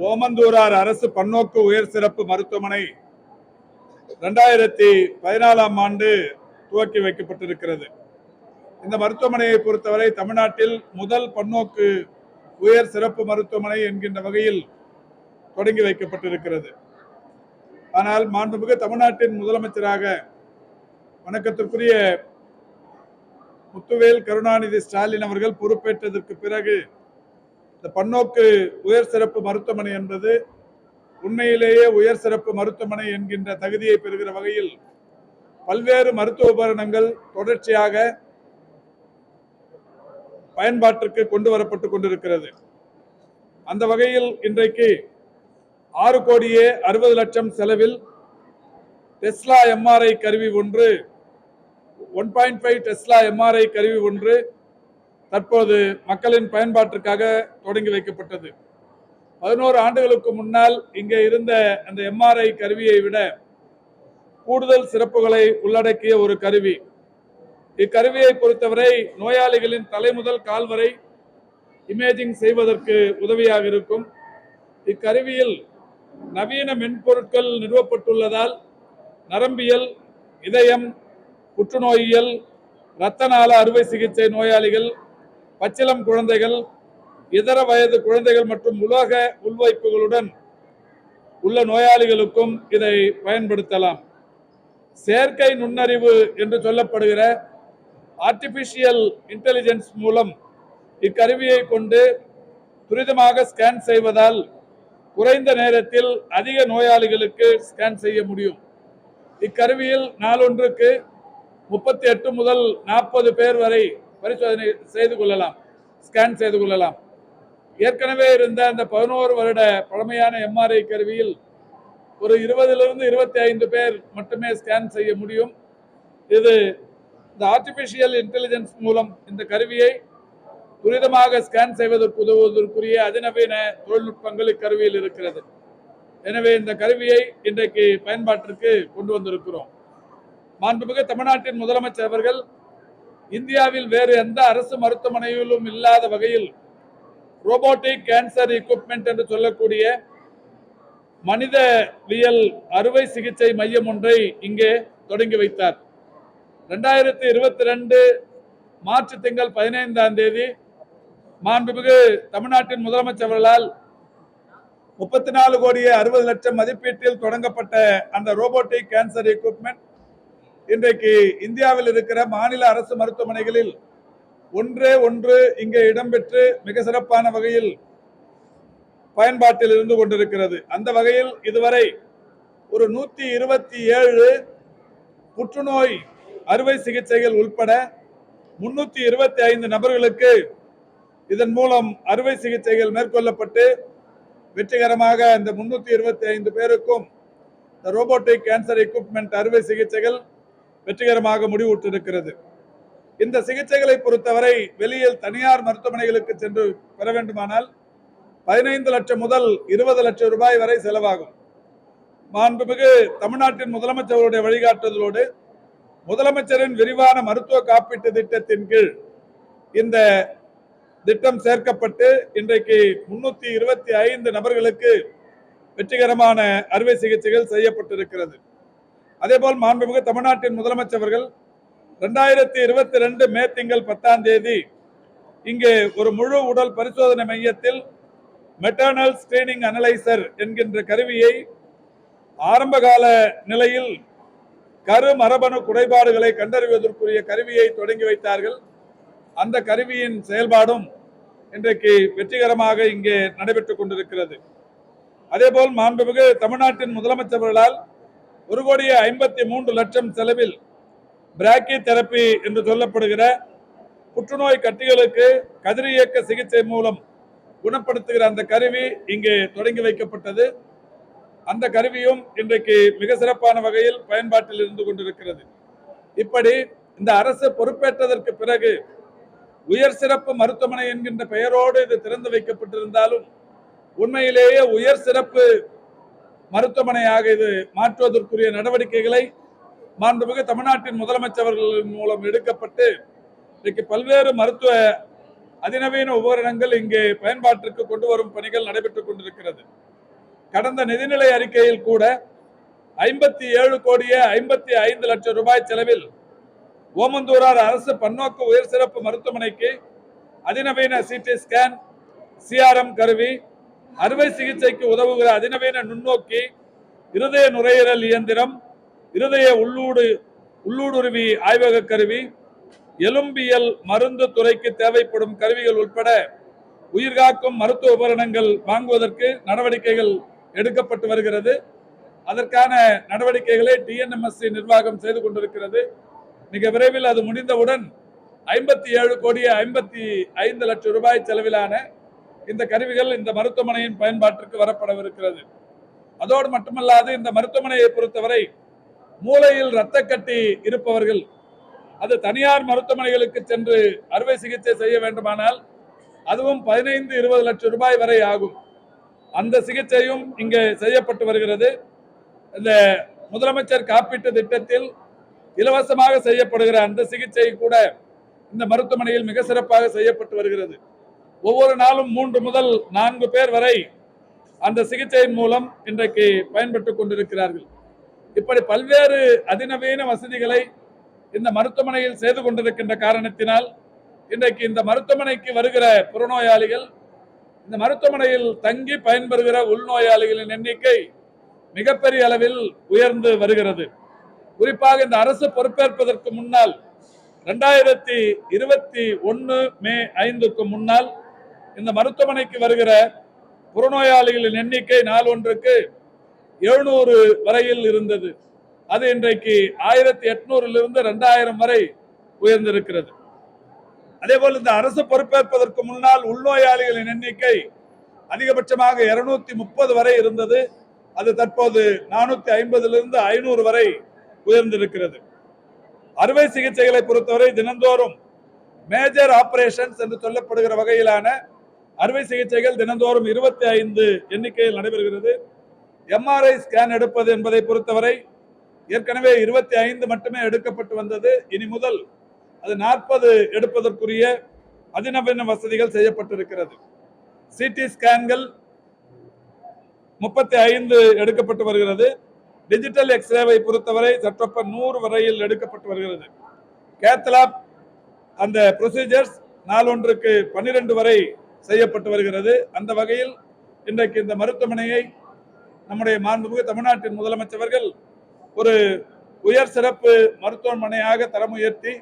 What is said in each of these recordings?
ஓமந்தூரார் அரசு பன்னோக்கு உயர் சிறப்பு மருத்துவமனை 2014ஆம் ஆண்டு துவக்கி வைக்கப்பட்டிருக்கிறது. இந்த மருத்துவமனையை பொறுத்தவரை தமிழ்நாட்டில் முதல் பன்னோக்கு உயர் சிறப்பு மருத்துவமனை என்கின்ற வகையில் தொடங்கி வைக்கப்பட்டிருக்கிறது. ஆனால் மாண்புமிகு தமிழ்நாட்டின் முதலமைச்சராக வணக்கத்திற்குரிய முத்துவேல் கருணாநிதி ஸ்டாலின் அவர்கள் பொறுப்பேற்றதற்கு பிறகு இந்த பன்னோக்கு உயர் சிறப்பு மருத்துவமனை என்பது உண்மையிலேயே உயர் சிறப்பு மருத்துவமனை என்கின்ற தகுதியை பெறுகிற வகையில் பல்வேறு மருத்துவ உபகரணங்கள் தொடர்ச்சியாக பயன்பாட்டிற்கு கொண்டு வரப்பட்டுக் கொண்டிருக்கிறது. அந்த வகையில் இன்றைக்கு 6,60,00,000 செலவில் டெஸ்லா எம்ஆர்ஐ கருவி ஒன்று 1.5 டெஸ்லா எம்ஆர்ஐ கருவி ஒன்று தற்போது மக்களின் பயன்பாட்டிற்காக தொடங்கி வைக்கப்பட்டது. 11 ஆண்டுகளுக்கு முன்னால் இங்கே இருந்த அந்த எம்ஆர்ஐ கருவியை விட கூடுதல் சிறப்புகளை உள்ளடக்கிய ஒரு கருவி. இக்கருவியை பொறுத்தவரை நோயாளிகளின் தலை முதல் கால் வரை இமேஜிங் செய்வதற்கு உதவியாக இருக்கும். இக்கருவியில் நவீன மென்பொருட்கள் நிறுவப்பட்டுள்ளதால் நரம்பியல், இதயம், புற்றுநோயியல், இரத்த நாள அறுவை சிகிச்சை நோயாளிகள், பச்சிளம் குழந்தைகள், இதர வயது குழந்தைகள் மற்றும் உலோக உள்வைப்புகளுடன் உள்ள நோயாளிகளுக்கும் இதை பயன்படுத்தலாம். செயற்கை நுண்ணறிவு என்று சொல்லப்படுகிற ஆர்டிபிஷியல் இன்டெலிஜென்ஸ் மூலம் இக்கருவியை கொண்டு துரிதமாக ஸ்கேன் செய்வதால் குறைந்த நேரத்தில் அதிக நோயாளிகளுக்கு ஸ்கேன் செய்ய முடியும். இக்கருவியில் நாளொன்றுக்கு 38 முதல் 40 பேர் வரை பரிசோதனை செய்து கொள்ளலாம், ஸ்கேன் செய்து கொள்ளலாம். ஏற்கனவே இருந்த அந்த 11 வருட பழமையான எம்ஆர்ஐ கருவியில் ஒரு 20 to 25 பேர் மட்டுமே ஸ்கேன் செய்ய முடியும். இது இந்த ஆர்டிபிஷியல் இன்டெலிஜென்ஸ் மூலம் இந்த கருவியை துரிதமாக ஸ்கேன் செய்வதற்கு உதவுவதற்குரிய அதிநவீன தொழில்நுட்பங்கள் இக்கருவியில் இருக்கிறது. எனவே இந்த கருவியை இன்றைக்கு பயன்பாட்டிற்கு கொண்டு வந்திருக்கிறோம். மாண்புமிகு தமிழ்நாட்டின் முதலமைச்சர் அவர்கள் இந்தியாவில் வேறு எந்த அரசு மருத்துவமனையிலும் இல்லாத வகையில் ரோபோட்டிக் கேன்சர் எக்யூப்மெண்ட் என்று சொல்லக்கூடிய மனிதவியல் அறுவை சிகிச்சை மையம் ஒன்றை இங்கே தொடங்கி வைத்தார். 2022 மார்ச் திங்கள் 15ஆம் தேதி மாண்புமிகு தமிழ்நாட்டின் முதலமைச்சர் அவர்களால் 34,60,00,000 மதிப்பீட்டில் தொடங்கப்பட்ட அந்த ரோபோட்டிக் கேன்சர் எக்யூப்மெண்ட் இன்றைக்கு இந்தியாவில் இருக்கிற மாநில அரசு மருத்துவமனைகளில் ஒன்று இங்கே இடம்பெற்று மிக சிறப்பான வகையில் பயன்பாட்டில் இருந்து கொண்டிருக்கிறது. அந்த வகையில் இதுவரை ஒரு 127 புற்றுநோய் அறுவை சிகிச்சைகள் உட்பட 325 நபர்களுக்கு இதன் மூலம் அறுவை சிகிச்சைகள் மேற்கொள்ளப்பட்டு வெற்றிகரமாக இந்த 325 பேருக்கும் ரோபோட்டிக் கேன்சர் எக்யூப்மெண்ட் அறுவை சிகிச்சைகள் வெற்றிகரமாக முடிவுற்றிருக்கிறது. இந்த சிகிச்சைகளை பொறுத்தவரை வெளியில் தனியார் மருத்துவமனைகளுக்கு சென்று பெற வேண்டுமானால் 15 லட்சம் முதல் 20 லட்சம் ரூபாய் வரை செலவாகும். மாண்புமிகு தமிழ்நாட்டின் முதலமைச்சருடைய வழிகாட்டுதலோடு முதலமைச்சரின் விரிவான மருத்துவ காப்பீட்டு திட்டத்தின் கீழ் இந்த திட்டம் சேர்க்கப்பட்டு இன்றைக்கு 325 நபர்களுக்கு வெற்றிகரமான அறுவை சிகிச்சைகள் செய்யப்பட்டிருக்கிறது. அதேபோல் மாண்புமிகு தமிழ்நாட்டின் முதலமைச்சர் அவர்கள் 2022 மே திங்கள் 10ஆம் தேதி இங்கே ஒரு முழு உடல் பரிசோதனை மையத்தில் மெட்டர்னல் ஸ்கிரீனிங் அனலைசர் என்கின்ற கருவியை ஆரம்பகால நிலையில் கரு மரபணு குறைபாடுகளை கண்டறிவதற்குரிய கருவியை தொடங்கி வைத்தார்கள். அந்த கருவியின் செயல்பாடும் இன்றைக்கு வெற்றிகரமாக இங்கே நடைபெற்றுக் கொண்டிருக்கிறது. அதேபோல் மாண்புமிகு தமிழ்நாட்டின் முதலமைச்சர்களால் 1,53,00,000 செலவில் பிராக்கி தெரப்பி என்று சொல்லப்படுகிற புற்றுநோய் கட்டிகளுக்கு கதிரியக்க சிகிச்சை மூலம் குணப்படுத்துகிற அந்த கருவி இங்கே தொடங்கி வைக்கப்பட்டது. அந்த கருவியும் இன்றைக்கு மிக சிறப்பான வகையில் பயன்பாட்டில் இருந்து கொண்டிருக்கிறது. இப்படி இந்த அரசு பொறுப்பேற்றதற்கு பிறகு உயர் சிறப்பு மருத்துவமனை என்கின்ற பெயரோடு இது திறந்து வைக்கப்பட்டிருந்தாலும் உண்மையிலேயே உயர் சிறப்பு மருத்துவமனையாக இது மாற்றுவதற்குரிய நடவடிக்கைகளை மாண்புமிகு தமிழ்நாட்டின் முதலமைச்சர்கள் மூலம் எடுக்கப்பட்டு இன்றைக்கு பல்வேறு மருத்துவ அதிநவீன உபகரணங்கள் இங்கே பயன்பாட்டிற்கு கொண்டு வரும் பணிகள் நடைபெற்றுக் கொண்டிருக்கிறது. கடந்த நிதிநிலை அறிக்கையில் கூட 57 கோடியே 55 லட்சம் ரூபாய் செலவில் ஓமந்தூரார் அரசு பன்னோக்கு உயர் சிறப்பு மருத்துவமனைக்கு அதிநவீன சிடி ஸ்கேன், சிஆர்எம் கருவி, அறுவை சிகிச்சைக்கு உதவுகிற அதிநவீன நுண்ணோக்கி, இருதய நுரையீரல் இயந்திரம், இருதய உள்ளூடுருவி ஆய்வக கருவி, எலும்பியல் மருந்து துறைக்கு தேவைப்படும் கருவிகள் உட்பட உயிர்காக்கும் மருத்துவ உபகரணங்கள் வாங்குவதற்கு நடவடிக்கைகள் எடுக்கப்பட்டு வருகிறது. அதற்கான நடவடிக்கைகளை டிஎன்எம்எஸ்சி நிர்வாகம் செய்து கொண்டிருக்கிறது. மிக விரைவில் அது முடிந்தவுடன் 57 கோடியே 55 லட்சம் ரூபாய் செலவிலான இந்த கருவிகள் இந்த மருத்துவமனையின் பயன்பாட்டிற்கு வரப்படவிருக்கிறது. அதோடு மட்டுமல்லாது இந்த மருத்துவமனையை பொறுத்தவரை மூளையில் இரத்த கட்டி இருப்பவர்கள் அது தனியார் மருத்துவமனைகளுக்கு சென்று அறுவை சிகிச்சை செய்ய வேண்டுமானால் அதுவும் 15-20 லட்சம் ரூபாய் வரை ஆகும். அந்த சிகிச்சையும் இங்கே செய்யப்பட்டு வருகிறது. இந்த முதலமைச்சர் காப்பீட்டு திட்டத்தில் இலவசமாக செய்யப்படுகிற அந்த சிகிச்சை கூட இந்த மருத்துவமனையில் மிக சிறப்பாக செய்யப்பட்டு வருகிறது. ஒவ்வொரு நாளும் 3 முதல் 4 பேர் வரை அந்த சிகிச்சையின் மூலம் இன்றைக்கு பயன்பட்டுக் கொண்டிருக்கிறார்கள். இப்படி பல்வேறு அதிநவீன வசதிகளை இந்த மருத்துவமனையில் செய்து கொண்டிருக்கின்ற காரணத்தினால் இன்றைக்கு இந்த மருத்துவமனைக்கு வருகிற புறநோயாளிகள், இந்த மருத்துவமனையில் தங்கி பயன்பெறுகிற உள்நோயாளிகளின் எண்ணிக்கை மிகப்பெரிய அளவில் உயர்ந்து வருகிறது. குறிப்பாக இந்த அரசு பொறுப்பேற்பதற்கு முன்னால் 2021 மே 5க்கு முன்னால் இந்த மருத்துவமனைக்கு வருகிற புறநோயாளிகளின் எண்ணிக்கை நாள் ஒன்றுக்கு 700 வரையில் இருந்தது. அது இன்றைக்கு 1800 2000 வரை உயர்ந்திருக்கிறது. அதேபோல் இந்த அரசு பொறுப்பேற்பதற்கு முன்னால் உள்நோயாளிகளின் எண்ணிக்கை அதிகபட்சமாக 230 வரை இருந்தது. அது தற்போது 450 500 வரை உயர்ந்திருக்கிறது. அறுவை சிகிச்சைகளை பொறுத்தவரை தினந்தோறும் மேஜர் ஆபரேஷன்ஸ் என்று சொல்லப்படுகிற வகையிலான அறுவை சிகிச்சைகள் தினந்தோறும் 25 எண்ணிக்கையில் நடைபெறுகிறது. எம்ஆர்ஐ ஸ்கேன் எடுப்பது என்பதை பொறுத்தவரை ஏற்கனவே 25 மட்டுமே எடுக்கப்பட்டு வந்தது. இனி முதல் அது 40 எடுப்பதற்குரிய அதிநவீன வசதிகள் செய்யப்பட்டிருக்கிறது. சிடி ஸ்கேன்கள் 35 எடுக்கப்பட்டு வருகிறது. டிஜிட்டல் எக்ஸ்ரேவை பொறுத்தவரை சற்றொப்ப 100 வரையில் எடுக்கப்பட்டு வருகிறது. கேத்லாப் அந்த ப்ரொசீஜர்ஸ் நாளொன்றுக்கு 12 வரை செய்யப்பட்டு வருகிறது. அந்த வகையில் இன்றைக்கு இந்த மருத்துவமனையை நம்முடைய மாண்புமிகு தமிழ்நாட்டின் முதலமைச்சர்கள் ஒரு உயர் சிறப்பு மருத்துவமனையாக தரம் உயர்த்தி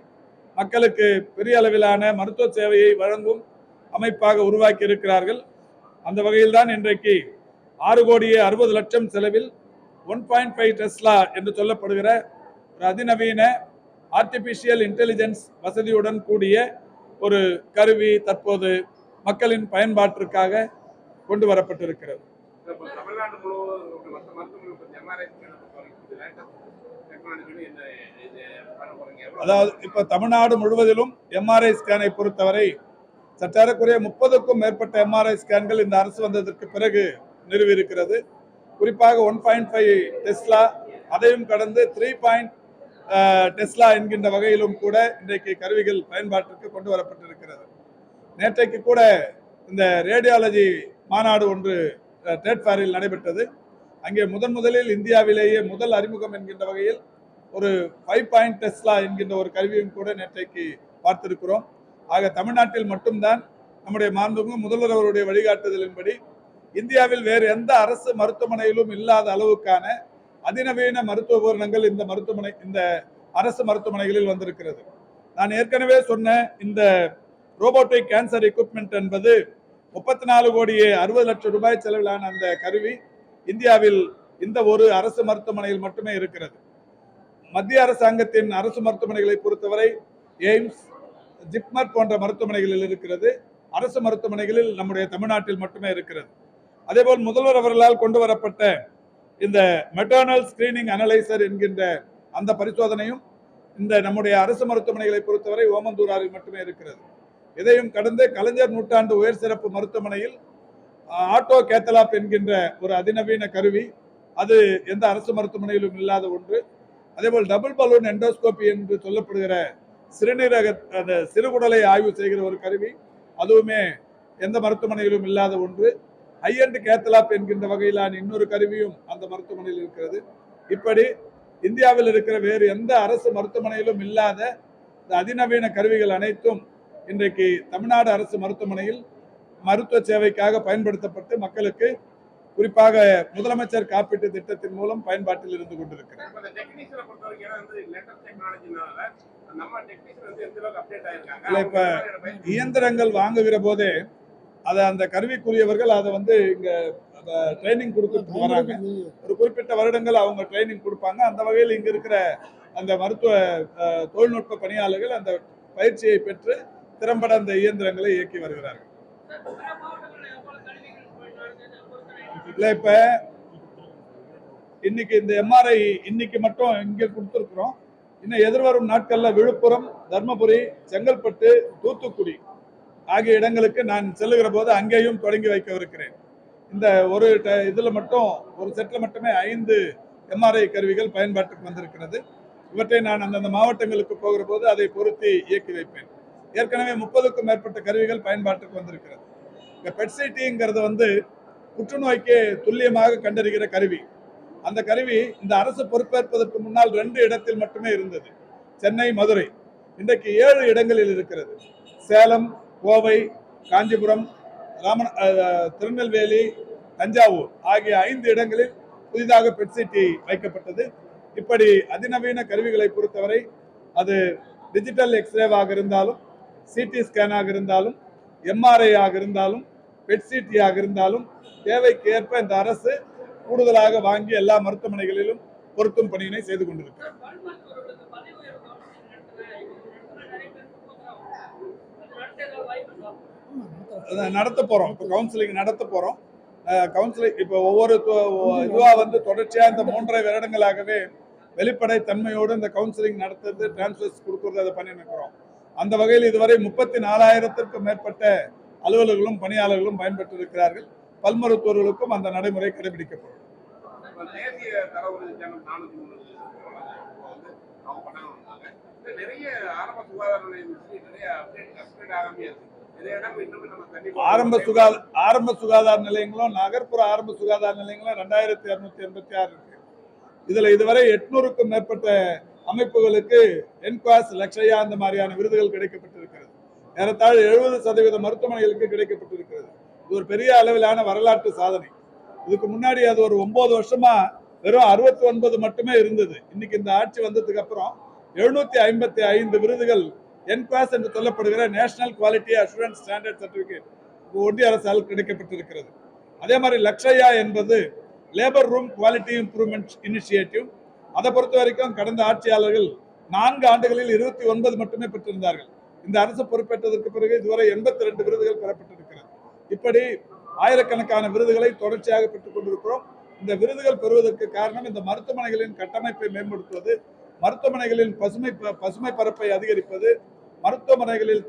மக்களுக்கு பெரிய அளவிலான மருத்துவ சேவையை வழங்கும் அமைப்பாக உருவாக்கி இருக்கிறார்கள். அந்த வகையில் தான் இன்றைக்கு 6 கோடியே 60 லட்சம் செலவில் 1.5 டெஸ்லா என்று சொல்லப்படுகிற ஒரு அதிநவீன ஆர்டிபிஷியல் இன்டெலிஜென்ஸ் வசதியுடன் கூடிய ஒரு கருவி தற்போது மக்களின் பயன்பாட்டிற்காக கொண்டு வரப்பட்டிருக்கிறது. அதாவது இப்ப தமிழ்நாடு முழுவதிலும் எம்ஆர்ஐ ஸ்கேனை பொறுத்தவரை சற்றேறக்குறைய 30க்கும் மேற்பட்ட எம்ஆர்ஐ ஸ்கேன்கள் இந்த அரசு வந்ததற்கு பிறகு நிறுவி இருக்கிறது. குறிப்பாக 1.5 டெஸ்லா, அதையும் கடந்து 3 டெஸ்லா என்கின்ற வகையிலும் கூட இன்றைக்கு கருவிகள் பயன்பாட்டிற்கு கொண்டு வரப்பட்டிருக்கிறது. நேற்றைக்கு கூட இந்த ரேடியாலஜி மாநாடு ஒன்று ட்ரேட் ஃபேரில் நடைபெற்றது. அங்கே முதலில் இந்தியாவிலேயே முதல் அறிமுகம் என்கின்ற வகையில் ஒரு 5 டெஸ்லா என்கின்ற ஒரு கருவியும் கூட நேற்றைக்கு பார்த்திருக்கிறோம். ஆக தமிழ்நாட்டில் மட்டும்தான் நம்முடைய மாண்புமிகு முதல்வர் அவருடைய வழிகாட்டுதலின்படி இந்தியாவில் வேறு எந்த அரசு மருத்துவமனையிலும் இல்லாத அளவுக்கான அதிநவீன மருத்துவ உபகரணங்கள் இந்த அரசு மருத்துவமனைகளில் வந்திருக்கிறது. நான் ஏற்கனவே சொன்ன இந்த ரோபோட்டிக் கேன்சர் எக்யூப்மெண்ட் என்பது 34 கோடியே 60 லட்சம் ரூபாய் செலவிலான அந்த கருவி இந்தியாவில் இந்த ஒரு அரசு மருத்துவமனையில் மட்டுமே இருக்கிறது. மத்திய அரசாங்கத்தின் அரசு மருத்துவமனைகளை பொறுத்தவரை எய்ம்ஸ், ஜிப்மர் போன்ற மருத்துவமனைகளில் இருக்கிறது. அரசு மருத்துவமனைகளில் நம்முடைய தமிழ்நாட்டில் மட்டுமே இருக்கிறது. அதேபோல் முதல்வர் அவர்களால் கொண்டு வரப்பட்ட இந்த மெட்டர்னல் ஸ்கிரீனிங் அனலைசர் என்கின்ற அந்த பரிசோதனையும் இந்த நம்முடைய அரசு மருத்துவமனைகளை பொறுத்தவரை ஓமந்தூராரில் மட்டுமே இருக்கிறது. இதையும் கடந்து கலைஞர் நூற்றாண்டு உயர் சிறப்பு மருத்துவமனையில் ஆட்டோ கேத்தலாப் என்கின்ற ஒரு அதிநவீன கருவி, அது எந்த அரசு மருத்துவமனையிலும் இல்லாத ஒன்று. அதேபோல் டபுள் பலூன் எண்டோஸ்கோபி என்று சொல்லப்படுகிற சிறுநீரக அந்த சிறுகுடலை ஆய்வு செய்கிற ஒரு கருவி, அதுவுமே எந்த மருத்துவமனையிலும் இல்லாத ஒன்று. ஹையண்ட் கேத்தலாப் என்கின்ற வகையிலான இன்னொரு கருவியும் அந்த மருத்துவமனையில் இருக்கிறது. இப்படி இந்தியாவில் இருக்கிற வேறு எந்த அரசு மருத்துவமனையிலும் இல்லாத அதிநவீன கருவிகள் அனைத்தும் இன்றைக்கு தமிழ்நாடு அரசு மருத்துவமனையில் மருத்துவ சேவைக்காக பயன்படுத்தப்பட்டு மக்களுக்கு குறிப்பாக முதலமைச்சர் காப்பீட்டு திட்டத்தின் மூலம் பயன்பாட்டில் இருந்து கொண்டிருக்கிறது. இப்ப இயந்திரங்கள் வாங்குகிற போதே அதை அந்த கருவிக்குரியவர்கள் அதை இங்க ட்ரைனிங் கொடுத்துட்டு வராங்க. ஒரு குறிப்பிட்ட வருடங்கள் அவங்க ட்ரைனிங் கொடுப்பாங்க. அந்த வகையில் இங்க இருக்கிற அந்த மருத்துவ தொழில்நுட்ப பணியாளர்கள் அந்த பயிற்சியை பெற்று திறம்பட அந்த இயந்திரங்களை இயக்கி வருகிறார்கள். இல்ல இப்ப இன்னைக்கு இந்த எம்ஆர்ஐ இன்னைக்கு மட்டும் இங்க கொடுத்திருக்கிறோம். இன்னும் எதிர்வரும் நாட்கள்ல விழுப்புரம், தர்மபுரி, செங்கல்பட்டு, தூத்துக்குடி ஆகிய இடங்களுக்கு நான் செல்லுகிற போது அங்கேயும் தொடங்கி வைக்கவிருக்கிறேன். இந்த ஒரு இதுல மட்டும் ஒரு செட்ல மட்டுமே 5 எம்ஆர்ஐ கருவிகள் பயன்பாட்டுக்கு வந்திருக்கிறது. இவற்றை நான் அந்தந்த மாவட்டங்களுக்கு போகிற போது அதை பொருத்தி இயக்கி வைப்பேன். ஏற்கனவே 30க்கும் மேற்பட்ட கருவிகள் பயன்பாட்டுக்கு வந்திருக்கிறது. இந்த பெட்சிட்டிங்கிறது புற்றுநோய்க்கு துல்லியமாக கண்டறிகிற கருவி. அந்த கருவி இந்த அரசு பொறுப்பேற்பதற்கு முன்னால் 2 இடத்தில் மட்டுமே இருந்தது, சென்னை, மதுரை. இன்றைக்கு 7 இடங்களில் இருக்கிறது. சேலம், கோவை, காஞ்சிபுரம், திருநெல்வேலி, தஞ்சாவூர் ஆகிய 5 இடங்களில் புதிதாக பெட்சிட்டி வைக்கப்பட்டது. இப்படி அதிநவீன கருவிகளை பொறுத்தவரை அது டிஜிட்டல் எக்ஸ்ரேவாக இருந்தாலும், சிடி ஸ்கேனாக இருந்தாலும், எம்ஆர்ஐ ஆக இருந்தாலும், பெட்சிட்டியாக இருந்தாலும் தேவைக்கு ஏற்ப இந்த அரசு கூடுதலாக வாங்கி எல்லா மருத்துவமனைகளிலும் பொருத்தும் பணியினை செய்து கொண்டிருக்கிறது. நடத்த போறோம். இப்போ கவுன்சிலிங் நடத்த போறோம். கவுன்சிலிங் இப்போ ஒவ்வொரு இதுவா தொடர்ச்சியா இந்த 3.5 வருடங்களாகவே வெளிப்படை தன்மையோடு இந்த கவுன்சிலிங் நடத்துறது, டிரான்ஸ்ஃபர்ஸ் கொடுக்கறது அதை பண்ணி நிற்கிறோம். அந்த வகையில் இதுவரை 34,000க்கும் மேற்பட்ட அலுவலர்களும் பணியாளர்களும் பயன்பெற்று இருக்கிறார்கள். பல் மருத்துவர்களுக்கும் அந்த நடைமுறை கடைபிடிக்கப்படும். ஆரம்ப சுகாதார நிலையங்களும் நகர்ப்புற ஆரம்ப சுகாதார நிலையங்களும் 2286 இருக்கு. இதுல இதுவரை 800க்கும் மேற்பட்ட அமைப்புகளுக்கு என்குவாஸ், லக்ஷயா அந்த மாதிரியான விருதுகள் கிடைக்கப்பட்டிருக்கிறது. ஏறத்தாழ 70% மருத்துவமனைகளுக்கு கிடைக்கப்பட்டிருக்கிறது. இது ஒரு பெரிய அளவிலான வரலாற்று சாதனை. இதுக்கு முன்னாடி அது ஒரு 9 வருஷமா வெறும் 69 மட்டுமே இருந்தது. இன்னைக்கு இந்த ஆட்சி வந்ததுக்கு அப்புறம் 755 விருதுகள் என்குவாஸ் என்று சொல்லப்படுகிற national quality assurance standard certificate ஒன்றிய அரசால் கிடைக்கப்பட்டிருக்கிறது. அதே மாதிரி லக்ஷயா என்பது labour room quality improvement initiative. அதை பொறுத்த வரைக்கும் கடந்த ஆட்சியாளர்கள் 4 ஆண்டுகளில் 29 மட்டுமே பெற்றிருந்தார்கள். இந்த அரசு பொறுப்பேற்றதற்கு பிறகு இதுவரை 82 விருதுகள் பெறப்பட்டிருக்கிறது. இப்படி ஆயிரக்கணக்கான விருதுகளை தொடர்ச்சியாக பெற்றுக் கொண்டிருக்கிறோம். இந்த விருதுகள் பெறுவதற்கு காரணம் இந்த மருத்துவமனைகளின் கட்டமைப்பை மேம்படுத்துவது, மருத்துவமனைகளின் பசுமை பரப்பை அதிகரிப்பது, மருத்துவமனைகளில்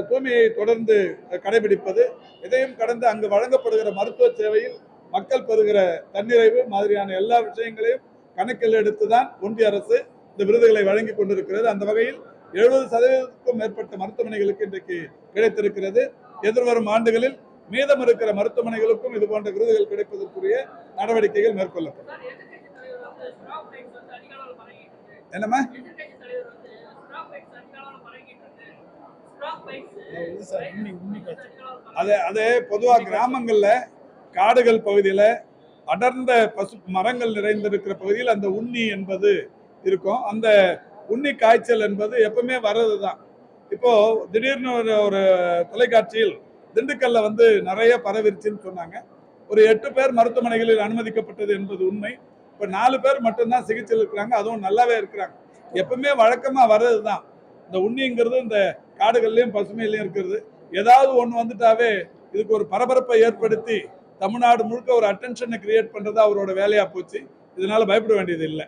தூய்மையை தொடர்ந்து கடைபிடிப்பது, இதையும் கடந்து அங்கு வழங்கப்படுகிற மருத்துவ சேவையில் மக்கள் பெறுகிற தன்னிறைவு மாதிரியான எல்லா விஷயங்களையும் கணக்கில் எடுத்துதான் ஒன்றிய அரசு இந்த விருதுகளை வழங்கி கொண்டிருக்கிறது. அந்த வகையில் 70%க்கும் மேற்பட்ட மருத்துவமனைகளுக்கு இன்றைக்கு கிடைத்திருக்கிறது. எதிர்வரும் ஆண்டுகளில் மீதம் இருக்கிற மருத்துவமனைகளுக்கும் இது போன்ற விருதுகள் கிடைப்பதற்குரிய நடவடிக்கைகள் மேற்கொள்ளப்படும். என்னமா அதே பொதுவா கிராமங்கள்ல காடுகள் பகுதியில அடர்ந்த மரங்கள் நிறைந்திருக்கிற பகுதியில் அந்த உண்ணி என்பது இருக்கும். அந்த உண்ணி காய்ச்சல் என்பது எப்பவுமே வர்றதுதான். இப்போ திடீர்னு ஒரு தொலைக்காட்சியில் திண்டுக்கல்ல நிறைய பரவிருச்சுன்னு சொன்னாங்க. ஒரு 8 பேர் மருத்துவமனைகளில் அனுமதிக்கப்பட்டது என்பது உண்மை. இப்ப 4 பேர் மட்டும்தான் சிகிச்சையில் இருக்கிறாங்க, அதுவும் நல்லாவே இருக்கிறாங்க. எப்பவுமே வழக்கமா வர்றதுதான். இந்த உண்ணிங்கிறது இந்த காடுகள்லயும் பசுமையிலையும் இருக்கிறது. ஏதாவது ஒண்ணு வந்துட்டாவே இதுக்கு ஒரு பரபரப்பை ஏற்படுத்தி தமிழ்நாடு முழுக்க ஒரு அட்டென்ஷனை கிரியேட் பண்றது அவரோட வேலையா போச்சு. இதனால பயப்பட வேண்டியது இல்லை.